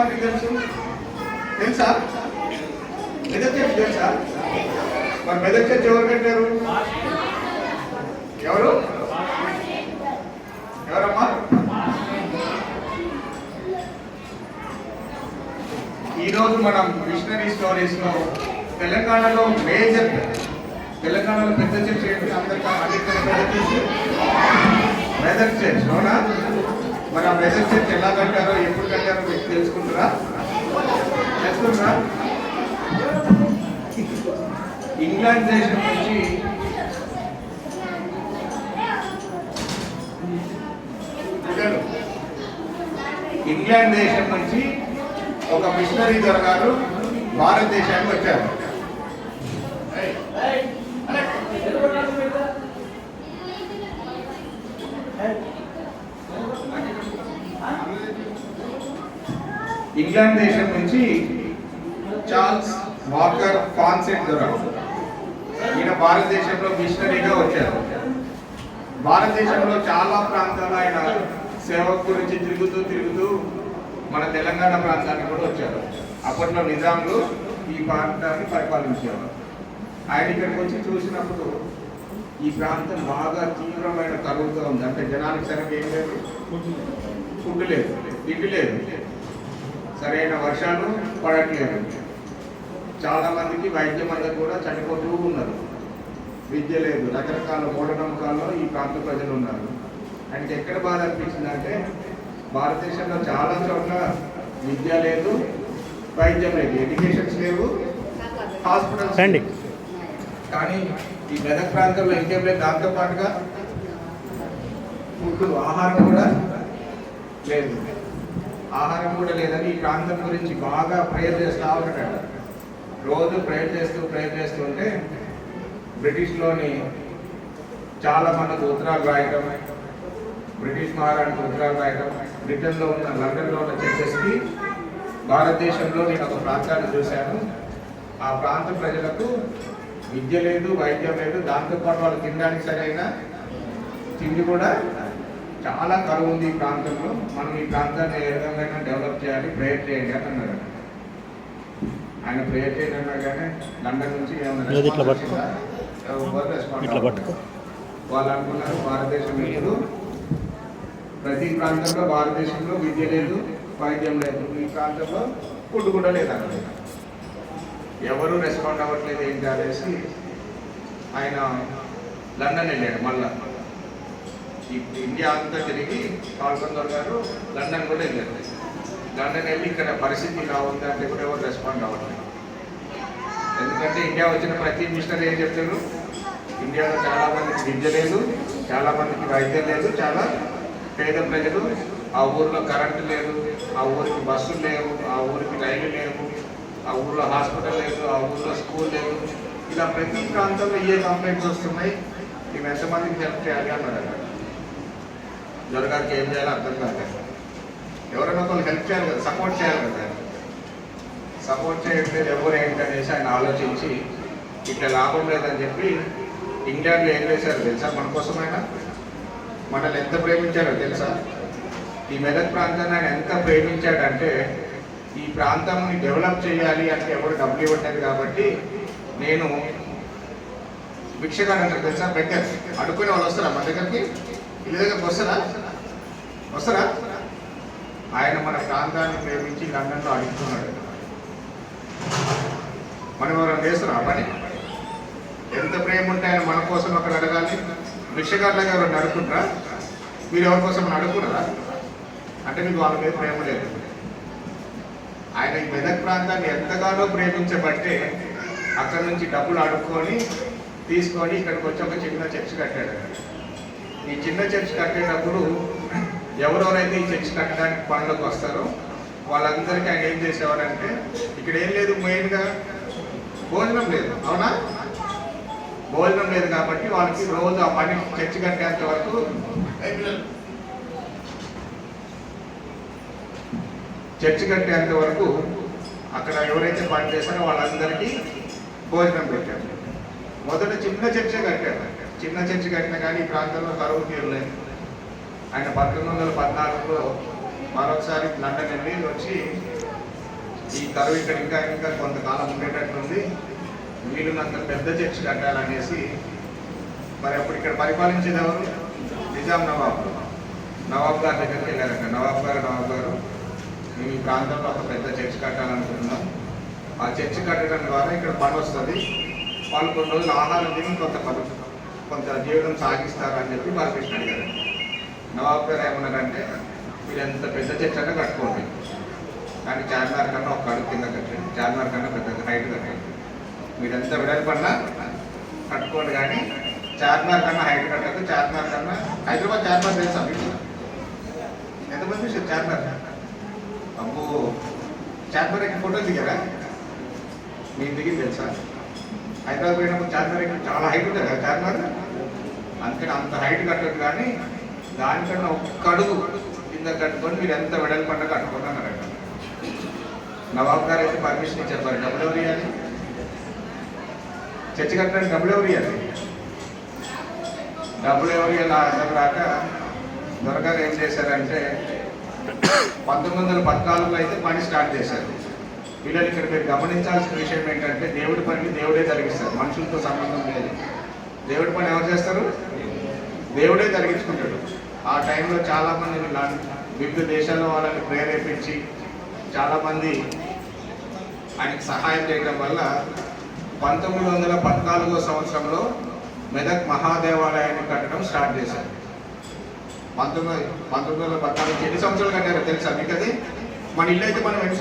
ఎంతమందికి తెలుసు? తెలుసా? మెదక్ చర్చ్ తెలుసా? మరి మెదక్ చర్చ్ ఎవరు కట్టారు? ఎవరు? ఎవరమ్మా? ఈరోజు మనం మిషనరీ స్టోరీస్ లో తెలంగాణలో తెలంగాణలో పెద్ద చర్చ్ ఏంటి? మెదక్ చర్చ్. అవునా? మరి ఆ మెదక్ చర్చ్ ఎలా కట్టారో, ఎప్పుడు కట్టారో మీకు తెలుసుకుంటారా? ఇంగ్లాండ్ దేశం నుంచి ఒక మిషనరీ దొరగారు భారతదేశానికి వచ్చారు. ఇంగ్లాండ్ దేశం నుంచి చార్ల్స్ వాకర్ ఫాన్సెట్ దొరగారు. ఈయన భారతదేశంలో మిషనరీగా వచ్చారు. భారతదేశంలో చాలా ప్రాంతాలు ఆయన సేవ గురించి తిరుగుతూ మన తెలంగాణ ప్రాంతానికి కూడా వచ్చారు. అప్పట్లో నిజాంలు ఈ ప్రాంతాన్ని పరిపాలించేవారు. ఆయన ఇక్కడికి వచ్చి చూసినప్పుడు ఈ ప్రాంతం బాగా తీవ్రమైన కరువుగా ఉంది. అంటే జనానికి సరిగ్గా ఏం లేదు, ఫుడ్ లేదు, తిండి లేదు, సరైన వర్షాలు పడట్లేదు. చాలా మందికి వైద్యం అందరూ కూడా చనిపోతూ ఉన్నారు. విద్య లేదు, రకరకాల మూఢనమ్మకాల్లో ఈ ప్రాంత ప్రజలు ఉన్నారు. ఆయనకి ఎక్కడ బాధ అనిపించిందంటే భారతదేశంలో చాలా చోట్ల విద్య లేదు, వైద్యం లేదు, ఎడ్యుకేషన్స్ లేవు, హాస్పిటల్స్. కానీ ఈ మెదక్ ప్రాంతంలో ఇంకేం లేదు. దాంతో పాటుగా ఫుడ్, ఆహారం కూడా లేదు. ఆహారం కూడా లేదని ఈ ప్రాంతం గురించి బాగా ప్రేయర్ చేస్తూ ఉంటాడు. రోజు ప్రేయర్ చేస్తూ ఉంటే బ్రిటిష్లోని చాలా మందికి ఉత్తరాలు రాయడం, బ్రిటిష్ మహారాణికి ఉత్తరాలు రాయడం, బ్రిటన్లో ఉన్న లండన్లో ఉన్న చర్చెస్కి భారతదేశంలో నేను ఒక ప్రాంతాన్ని చూశాను. ఆ ప్రాంత ప్రజలకు విద్య లేదు, వైద్యం లేదు, దాంతోపాటు వాళ్ళు తినడానికి సరైన తిండి కూడా చాలా కరువు ఉంది ఈ ప్రాంతంలో. మనం ఈ ప్రాంతాన్ని ఏ విధంగా డెవలప్ చేయాలి, ప్రేయర్ చేయండి అని అన్నారు. ఆయన ప్రేయర్ చేయండి అన్నా కానీ లండన్ నుంచి వాళ్ళు అనుకున్నారు భారతదేశం లేదు, ప్రతి ప్రాంతంలో భారతదేశంలో విద్య లేదు, వైద్యం లేదు, ఈ ప్రాంతంలో ఫుడ్ కూడా లేదన్నది. ఎవరు రెస్పాండ్ అవ్వట్లేదు ఏంటి అనేసి ఆయన లండన్ వెళ్ళాడు. మళ్ళా ఇండియా అంతా తిరిగి కాల్కొందర్ గారు లండన్ కూడా వెళ్ళారు. లండన్ వెళ్ళి ఇక్కడ పరిస్థితి ఇలా ఉంది అంటే కూడా ఎవరు రెస్పాండ్ అవ్వట్లేదు. ఎందుకంటే ఇండియా వచ్చిన ప్రతి మిషనరీ ఏం చెప్తారు, ఇండియాలో చాలా మందికి విద్య లేదు, చాలా మందికి వైద్యం లేదు, చాలా పేద ప్రజలు, ఆ ఊరిలో కరెంటు లేదు, ఆ ఊరికి బస్సులు లేవు, ఆ ఊరికి రైలు లేవు, ఆ ఊర్లో హాస్పిటల్ లేదు, ఆ ఊర్లో స్కూల్ లేదు. ఇలా ప్రతి ప్రాంతంలో ఏ కంప్లైంట్స్ వస్తున్నాయి, మేము ఎంతమందికి హెల్ప్ చేయాలి అన్నారు. దొరగారికి ఏం చేయాలో అర్థం కాదు. ఎవరైనా ఒకళ్ళు హెల్ప్ చేయాలి కదా, సపోర్ట్ చేయాలి కదా. సపోర్ట్ చేయట్లేదు ఎవరు ఏంటనేసి ఆయన ఆలోచించి ఇట్లా లాభం లేదని చెప్పి ఇంగ్లాండ్లో ఏం చేశారు తెలుసా? మన కోసమైనా మనల్ని ఎంత ప్రేమించారో తెలుసా? ఈ మెదక్ ప్రాంతాన్ని ఆయన ఎంత ప్రేమించాడంటే ఈ ప్రాంతాన్ని డెవలప్ చేయాలి అంటే ఎవరు డబ్బులు ఇవ్వట్లేదు కాబట్టి నేను భిక్షగాడు అంటారు తెలుసా? బెగ్గర్, అడుక్కునే వాళ్ళు వస్తారా మన దగ్గరికి? ఇల్లు దగ్గరికి వస్తారా? ఆయన మన ప్రాంతాన్ని ప్రేమించి లండన్లో అడుగుతున్నాడు. మనం ఎవరైనా చేస్తున్నాం పని? ఎంత ప్రేమ ఉంటే ఆయన మన కోసం అక్కడ అడగాలి. భిక్షగారులాగా ఎవరైనా అడుగుకుంటారా? మీరు ఎవరి కోసం అడుగుకున్నారా? అంటే మీకు వాళ్ళ మీద ప్రేమ లేదు. ఆయన ఈ మెదక్ ప్రాంతాన్ని ఎంతగానో ప్రేమించబట్టే అక్కడ నుంచి డబ్బులు అడుక్కొని తీసుకొని ఇక్కడికి వచ్చి ఒక చిన్న చర్చ్ కట్టాడు. ఈ చిన్న చర్చ్ కట్టేటప్పుడు ఎవరెవరైతే ఈ చర్చ్ కట్టడానికి పనులకు వస్తారో వాళ్ళందరికీ ఆయన ఏం చేసేవారంటే, ఇక్కడ ఏం లేదు, మెయిన్గా భోజనం లేదు. అవునా? భోజనం లేదు కాబట్టి వాళ్ళకి రోజు ఆ పని చర్చ్ కట్టేంత వరకు అక్కడ ఎవరైతే పని చేస్తారో వాళ్ళందరికీ భోజనం పెట్టారు. మొదట చిన్న చర్చ కట్టినా కానీ ఈ ప్రాంతంలో కరువు తీరలేదు. ఆయన 1914లో మరొకసారి లండన్ వెళ్ళి వచ్చి ఈ కరువు ఇక్కడ ఇంకా ఇంకా కొంతకాలం ఉండేటట్టుంది, వీలున్నంత పెద్ద చర్చ్ కట్టాలనేసి. మరి అప్పుడు ఇక్కడ పరిపాలించేది ఎవరు? నిజాం నవాబ్ గారి దగ్గరికి వెళ్ళారంట. నవాబ్ గారు మేము ఈ ప్రాంతంలో ఒక పెద్ద చర్చ్ కట్టాలనుకుంటున్నాం, ఆ చర్చ్ కట్టడం ద్వారా ఇక్కడ పని వస్తుంది, వాళ్ళు కొన్ని రోజులు ఆహారం తిని కొంత జీవితం సాగిస్తారు అని చెప్పి బాలకృష్ణ అడిగారు. నవాబ్ గారు ఏమన్నారంటే, మీరు ఎంత పెద్ద చర్చ్ అంటే కట్టుకోండి, కానీ చార్మినార్ కన్నా ఒక అడుగు కింద కట్టండి, చార్మినార్ కన్నా పెద్ద హైట్ కట్టండి, మీరు ఎంత వెడల్పన్నా కట్టుకోండి, కానీ చార్మినార్ కన్నా హైట్ కట్టదు. చార్మినార్ కన్నా హైదరాబాద్ చార్మినార్ తెలుసా మీకు? ఎంతమంది చూసారు చార్మినార్? అబ్బో, చార్మినార్ ఎక్కి ఫోటోలు దిగారా? మీకు దిగింది తెలుసా? హైదరాబాద్ పోయినప్పుడు చార్మినార్ ఎక్కి చాలా హైట్ ఉంటుంది కదా చార్మినార్, అందుకని అంత హైట్ కట్టదు, కానీ దానికన్నా ఒక్క అడుగు కింద కట్టుకొని మీరు ఎంత వెడల్పంట కట్టుకోండి అన్నారట. నవాబ్ గారు అయితే పర్మిషన్ ఇచ్చారు. మరి డబ్బులు ఎవరు ఇవ్వాలి? చర్చి కట్టడానికి డబ్బులు ఎవరు ఇవ్వాలి? డబ్బులు ఎవరు ఇవ్వాలి అర్థం రాక దొరగారు ఏం చేశారంటే 1914లో అయితే పని స్టార్ట్ చేశారు. పిల్లలు ఇక్కడ మీరు గమనించాల్సిన విషయం ఏంటంటే, దేవుడి పని దేవుడే జరిగిస్తారు, మనుషులతో సంబంధం లేదు. దేవుడి పని ఎవరు చేస్తారు? దేవుడే జరిగించుకుంటాడు. ఆ టైంలో చాలామంది వివిధ దేశాల వాళ్ళని ప్రేరేపించి చాలామంది ఆయనకు సహాయం చేయడం వల్ల 1914వ సంవత్సరంలో మెదక్ మహాదేవాలయాన్ని కట్టడం స్టార్ట్ చేశారు. 1914 ఎన్ని సంవత్సరాలు కట్టారో తెలుసా మీకు? అది మన ఇల్లు అయితే మనం ఎన్ని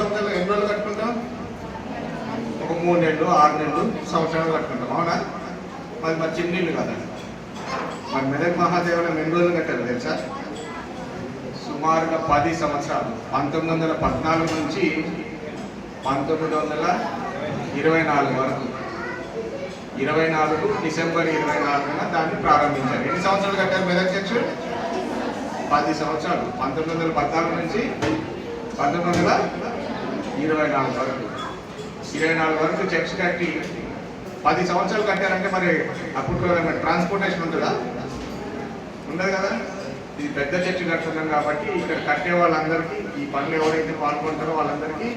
రోజులు కట్టుకుంటాం? ఒక 3 నెలలు 6 నెలలు సంవత్సరాలు కట్టుకుంటాం, అవునా? మరి చిన్న ఇల్లు కదా. మరి మెదక్ మహాదేవాలయం ఎన్ని రోజులు కట్టారు తెలుసా? సుమారుగా 10 సంవత్సరాలు. 1914 నుంచి 1924 వరకు, 24 డిసెంబర్ 24న దాన్ని ప్రారంభించారు. ఎన్ని సంవత్సరాలు కట్టారు మెదక్ చర్చ్? 10 సంవత్సరాలు. 1914 నుంచి 1924 వరకు, 24 వరకు చర్చ్ కట్టి 10 సంవత్సరాలు కట్టారంటే మరి అప్పుడు ట్రాన్స్పోర్టేషన్ ఉంటుందా? ఉండదు కదా. ఇది పెద్ద చర్చ్ కట్టున్నాం కాబట్టి ఇక్కడ కట్టే వాళ్ళందరికీ, ఈ పనులు ఎవరైతే పాల్గొంటారో వాళ్ళందరికీ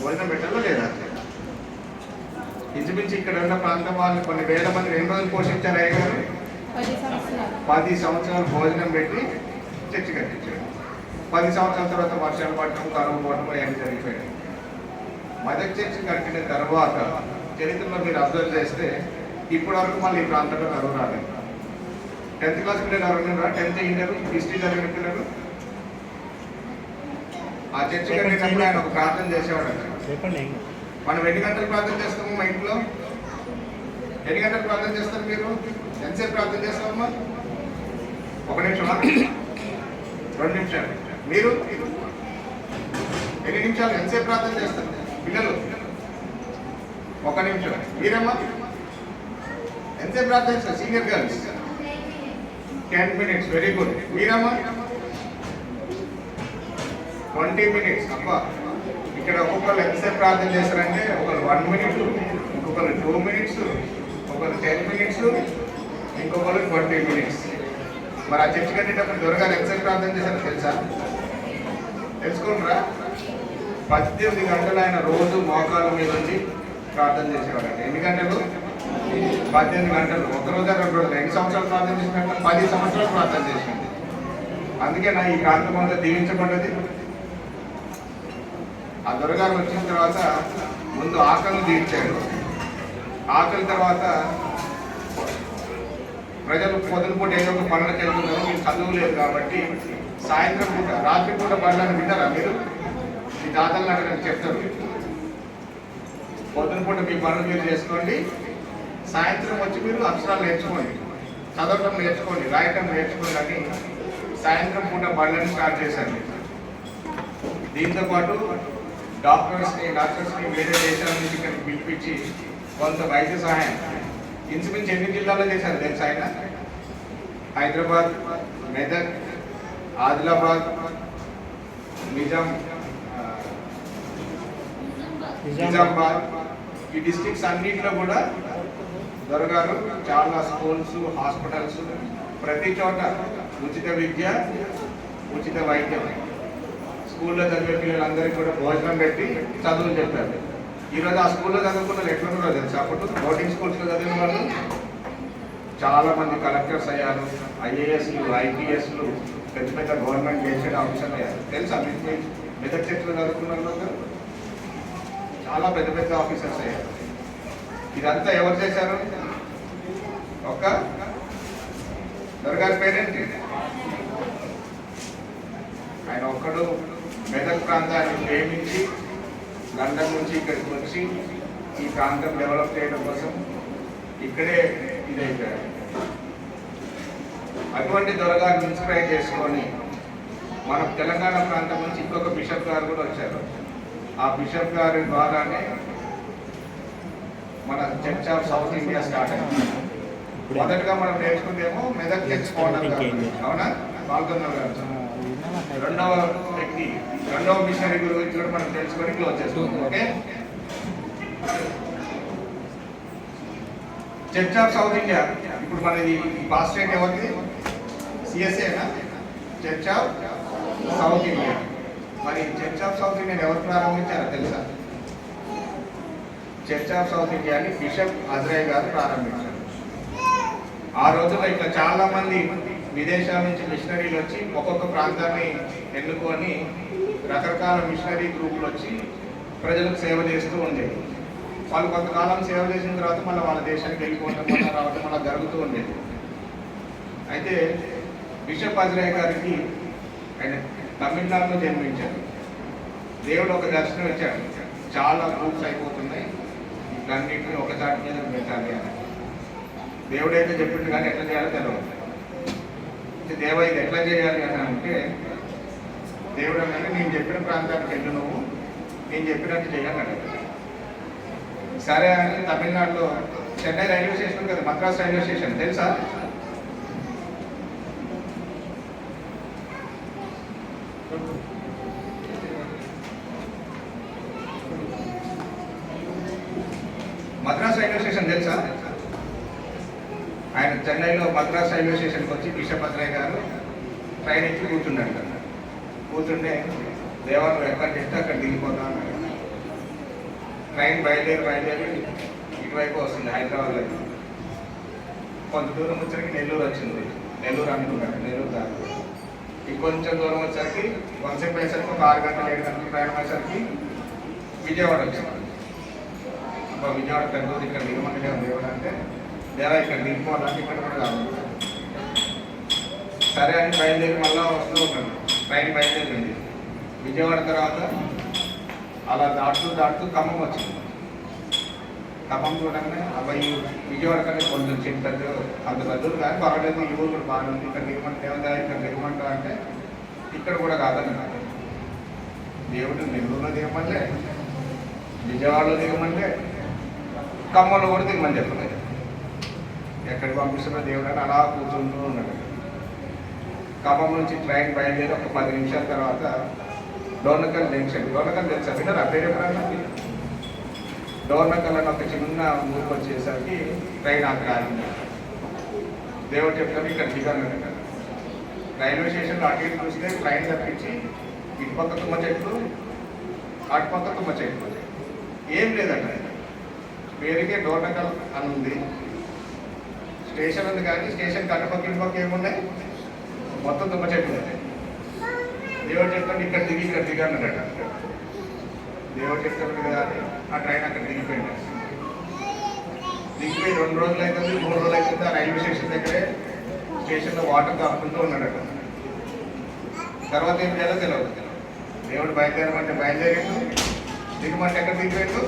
భోజనం పెట్టాలో లేదా? ఇంచుమించి ఇక్కడ ఉన్న ప్రాంతం వాళ్ళు కొన్ని వేల మంది 2 రోజులు పోషించారు. అయ్యగారు 10 సంవత్సరాలు భోజనం పెట్టి చర్చ్ కట్టించాడు. 10 సంవత్సరాల తర్వాత వర్షాలు పడటం, కరువు పడటం అవన్నీ జరిగిపోయాయి. మెదక్ చర్చ్ కట్టిన తర్వాత చరిత్రలో మీరు అబ్జర్వ్ చేస్తే ఇప్పటి వరకు మళ్ళీ ఈ ప్రాంతంలో కరువు రాలేదు. 10th క్లాస్ పిల్లలు ఎవరైనా 10th ఇంటర్ హిస్టరీ చదివిన పిల్లలు ఆ చర్చ్ కట్టినప్పుడు ఆయన ఒక ప్రార్థన చేసేవాడు. మనం ఎన్ని గంటలు ప్రార్థన చేస్తాము మా ఇంట్లో? ఎన్ని గంటలు ప్రార్థన చేస్తారు మీరు? ఎంతసేపు ప్రార్థన చేస్తామమ్మా? 1 నిమిషమా? 2 నిమిషాలు. మీరు ఎన్ని నిమిషాలు ఎంతసేపు ప్రార్థన చేస్తారు పిల్లలు? 1 నిమిషం. మీరమ్మా ఎంతసేపు ప్రార్థన చేస్తారు? Senior girls 10 minutes. Very good. మీరమ్మా 20 minutes. అబ్బా, ఇక్కడ ఒక్కొక్కరు ఎంతసేపు ప్రార్థన చేస్తారంటే ఒకరు 1 minute, ఇంకొకరు 2 minutes, ఒకరు 10 minutes, ఇంకొకరు 20 minutes. మరి ఆ చర్చ్ కట్టేటప్పుడు దొరగారు ఎంతసేపు ప్రార్థన చేశారో తెలుసా? తెలుసుకుంటారా? 18 గంటలు ఆయన రోజు మోకాళ్ళ మీద వచ్చి ప్రార్థన చేసేవారంట. ఎన్ని గంటలు? 18 గంటలు. ఒకరోజు 2 రోజులు. ఎన్ని సంవత్సరాలు ప్రార్థన చేసినట్టు? 10 సంవత్సరాలు ప్రార్థన చేసింది. అందుకే నా ఈ ప్రాంతం అంతా దీవించబడ్డది. ఆ దొరగారు వచ్చిన తర్వాత ముందు ఆకలిని తీర్చాడు. ఆకలి తర్వాత ప్రజలు పొద్దునపూట ఏదో ఒక పనులకు వెళ్తున్నారు, మీకు చదువు లేదు కాబట్టి సాయంత్రం పూట, రాత్రి పూట పనులను విన్నారా మీరు? మీ తాతలు అడగని చెప్తారు, పొద్దునపూట మీ పనులు మీరు చేసుకోండి, సాయంత్రం వచ్చి మీరు అక్షరాలు నేర్చుకోండి, చదవటం నేర్చుకోండి, రాయటం నేర్చుకోండి అని సాయంత్రం పూట పనులను స్టార్ట్ చేశారు. దీంతో పాటు డాక్టర్స్ని వేరే దేశాల నుంచి ఇక్కడికి పిలిపించి కొంత వైద్య సహాయం ఇంచుమించి ఎన్ని జిల్లాలో చేశారు తెలుసా ఆయన? హైదరాబాద్, మెదక్, ఆదిలాబాద్, నిజామాబాద్ ఈ డిస్ట్రిక్ట్స్ అన్నింటిలో కూడా దొరగారు చాలా స్కూల్స్, హాస్పిటల్స్, ప్రతి చోట ఉచిత విద్య, ఉచిత వైద్యం. స్కూల్లో చదివే పిల్లలందరికీ కూడా భోజనం పెట్టి చదువులు చెప్పారు. ఈరోజు ఆ స్కూల్లో చదువుకున్న వాళ్ళు ఎట్లున్నారో తెలుసు. అప్పుడు బోర్డింగ్ స్కూల్స్లో చదివిన వాళ్ళు చాలామంది కలెక్టర్స్ అయ్యారు, ఐఏఎస్లు, ఐపీఎస్లు, పెద్ద పెద్ద గవర్నమెంట్ గెజిటెడ్ ఆఫీసర్లు అయ్యారు. తెలుసా మీకు? మెదక్ చెట్లు చదువుకున్న వాళ్ళు చాలా పెద్ద పెద్ద ఆఫీసర్స్ అయ్యారు. ఇదంతా ఎవరు చేశారు? ఒక దొరగారి పేరెంట్. ఆయన ఒక్కడు మెదక్ ప్రాంతాన్ని ప్రేమించి లండన్ నుంచి ఇక్కడికి వచ్చి ఈ ప్రాంతం డెవలప్ చేయడం కోసం ఇక్కడే ఇదైపోయారు. అటువంటి దొరగారిని ఇన్స్పైర్ చేసుకొని మన తెలంగాణ ప్రాంతం నుంచి ఇంకొక బిషప్ గారు కూడా వచ్చారు. ఆ బిషప్ గారి ద్వారానే మన church of south India start అయింది. మొదటగా మనం నేర్చుకుందేమో మెదక్ చర్చ్ ఫౌండర్ గారు, అవునా, పాల్గొన్నారు గారు. రెండవ వ్యక్తి, రెండవ మిషనరీ గురించి కూడా మనం తెలుసుకొని క్లోజ్ చేసుకుంటాం. Okay, church of south India ఇప్పుడు మనది పాస్టరేట్ ఎవరిది? సిఎస్ఏనా? Church of south India. మరి చర్చ్ ఆఫ్ సౌత్ ఇండియా ఎవరు ప్రారంభించారో తెలుసా? చర్చ్ ఆఫ్ సౌత్ ఇండియాని బిషప్ అజ్రయ్ గారు ప్రారంభించారు. ఆ రోజుల్లో ఇట్లా చాలా మంది విదేశాల నుంచి మిషనరీలు వచ్చి ఒక్కొక్క ప్రాంతాన్ని ఎన్నుకొని రకరకాల మిషనరీ గ్రూపులు వచ్చి ప్రజలకు సేవ చేస్తూ ఉండేది. వాళ్ళు కొంతకాలం సేవ చేసిన తర్వాత మళ్ళీ వాళ్ళ దేశానికి వెళ్ళిపోవడం వల్ల రావడం అలా జరుగుతూ ఉండేది. అయితే బిషప్ అజ్రయ్ గారికి ఆయన తమిళనాడులో జన్మించారు. దేవుడు ఒక దర్శనం ఇచ్చాడు, చాలా గ్రూప్స్ అయిపోతున్నాయి, ఇట్లన్నింటినీ ఒక చాటి మీద పెట్టాలి అని. దేవుడైతే చెప్పిండు కానీ ఎట్లా చేయాలో తెలియదు. దేవ ఇది ఎట్లా చేయాలి అని అంటే దేవుడు అంటే నేను చెప్పిన ప్రాంతానికి వెళ్ళు, నువ్వు నేను చెప్పినట్టు చేయాలి. సరే అని తమిళనాడులో చెన్నై రైల్వే స్టేషన్ కదా, మద్రాస్ రైల్వే స్టేషన్ తెలుసా? మద్రాస్ రైల్వే స్టేషన్ తెలుసా? ఆయన చెన్నైలో మద్రాస్ రైల్వే స్టేషన్కి వచ్చి బిషప్ అజ్రయ్ గారు ట్రైన్ ఎక్కి కూర్చున్నాడు కదా. కూర్చుంటే దేవాలయం ఎక్కడ చేస్తే అక్కడ దిగిపోతా అన్నాడు. ట్రైన్ బయలుదేరి ఇటువైపు వస్తుంది హైదరాబాద్లో. కొంత దూరం వచ్చరికి నెల్లూరు వచ్చింది. నెల్లూరు అనుకున్నాడు, నెల్లూరు దాకా ఇంకొంచెం దూరం వచ్చరికి కొంతసేపు అయ్యేసరికి ఒక 6 గంటలు 7 గంటలు ప్రయాణం అయ్యేసరికి విజయవాడ వచ్చింది. విజయవాడ పెద్ద ఇక్కడ దిగమంటే దేవుడు అంటే దేవా ఇక్కడ దిగిపోవాలంటే ఇక్కడ కూడా కాదు. సరే అని బయలుదేరి మళ్ళీ వస్తూ ఉన్నాడు. ట్రైన్ బయలుదేరింది. విజయవాడ తర్వాత అలా దాటుతూ ఖమ్మం వచ్చింది. ఖమ్మం చూడగానే అబ్బాయి విజయవాడ కంటే కొంచెం చిన్న అంత పెద్దలు కానీ పర్వాలేదు, ఈ ఊరు కూడా బాగానే ఉంది, ఇక్కడ దిగమంటే దేవదా ఇక్కడ దిగమంటా అంటే ఇక్కడ కూడా కాదన్నాడు. దేవుడు నెల్లూరులో దిగమంటే, విజయవాడలో దిగమంటే, ఖమ్మంలో కూడా దిగమని చెప్పలేదు. ఎక్కడికి పంపిస్తున్నా దేవుడు అని అలా కూర్చుంటూ ఉన్నాడు. ఖమ్మం నుంచి ట్రైన్ బయలుదేరి ఒక 10 నిమిషాల తర్వాత డోర్నకల్ జంక్షన్, డోర్నకల్ తెలుసా విన్నారా పేరు ఎప్పుడన్నా? డోర్నకల్ అని ఒక చిన్న ఊరికి వచ్చేసరికి ట్రైన్ అక్కడ ఆగింది. దేవుడు చెప్తాను ఇక్కడ దిగాను. రైల్వే స్టేషన్లో అటు ఇటు చూస్తే ట్రైన్ తప్పించి ఇటుపక్క తుమ్మ చెట్లు, అటుపక్క తుమ్మ చెట్లు, ఏం లేదంట. పేరుకే డోర్నకల్ అని ఉంది, స్టేషన్ ఉంది కానీ స్టేషన్ కట్టపక్క ఇటుపక్క ఏమున్నాయి? మొత్తం తుమ్మ చెట్లు ఉన్నాయి. దేవుడు చెప్తాను ఇక్కడ దిగానట. దేవుడు చెప్తాను కదా అని ఆ ట్రైన్ అక్కడ దిగిపోయి 2 రోజులు అవుతుంది, 3 రోజులు అవుతుంది. ఆ రైల్వే స్టేషన్ దగ్గరే స్టేషన్లో వాటర్ తాపుకుంటూ ఉన్నాడట. తర్వాత ఏం చేయాలో తెలియదు. దేవుడు బయలుదేరమంటే బయలుదేరిండు, దిగమంటే ఎక్కడ దిగిపోయాడు?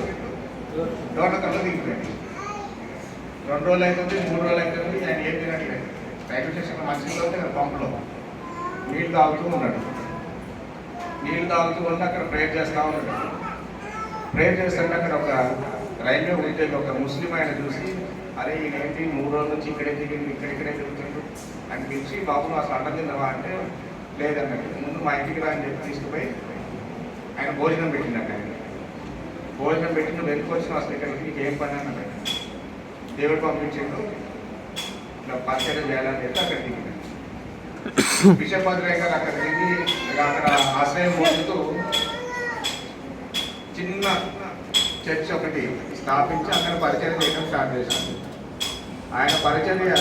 డోర్నకల్లో దిగిపోయాడు. 2 రోజులు అవుతుంది, 3 రోజులు అవుతుంది. ఆయన ఏం తినట్లేదు. రైల్వే స్టేషన్లో మంచిగా ఉంటే పంపులో నీళ్ళు తాగుతూ ఉన్నాడు. నీళ్ళు తాగుతూ ఉంటే అక్కడ ప్రేయర్ చేస్తూ ఉన్నాడు. ప్రేయర్ చేస్తుంటే అక్కడ ఒక రైల్వే ఉద్యోగి, ఒక ముస్లిం ఆయన చూసి, అరే ఈయనేంటి 3 రోజుల నుంచి ఇక్కడే దిగింది, ఇక్కడిక్కడే దిగుతుండు అని పిలిచి, బాబు నువ్వు అసలు అన్నం తిన్నావా అంటే లేదన్నట్టు. ముందు మా ఇంటికి రా అని చెప్పి తీసుకుపోయి ఆయన భోజనం పెట్టిండట. ఆయన భోజనం పెట్టి నువ్వు ఎందుకు వచ్చినావు అసలు ఇక్కడికి, నీకు ఏం పని అన్నట్టు. దేవుడు పంపించిండు, ఇలా పరిచయం చేయాలని చెప్పి అక్కడ దిగిండు. విషభద్రయ్య గారు అక్కడ దిగి అక్కడ ఆశ్రయం పొందుతూ చిన్న చర్చ్ ఒకటి స్థాపించి అక్కడ పరిచయం చేయడం స్టార్ట్ చేశారు. ఆయన పరిచర్య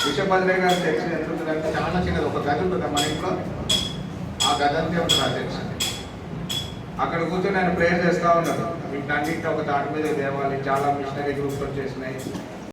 విషభద్రయ్య గారి చర్చ్ ఎంత ఉంటుందంటే చాలా చిన్నది, ఒక గది ఉంటుంది మన ఇంట్లో, ఆ గది అంతే ఉంటుంది ఆ చర్చ్. అక్కడ కూర్చొని ఆయన ప్రేయర్ చేస్తూ ఉన్నారు. వీటన్నింటి ఒక తాటి మీద దేవాలి, చాలా మిషనరీ గ్రూప్స్ వచ్చేసినాయి.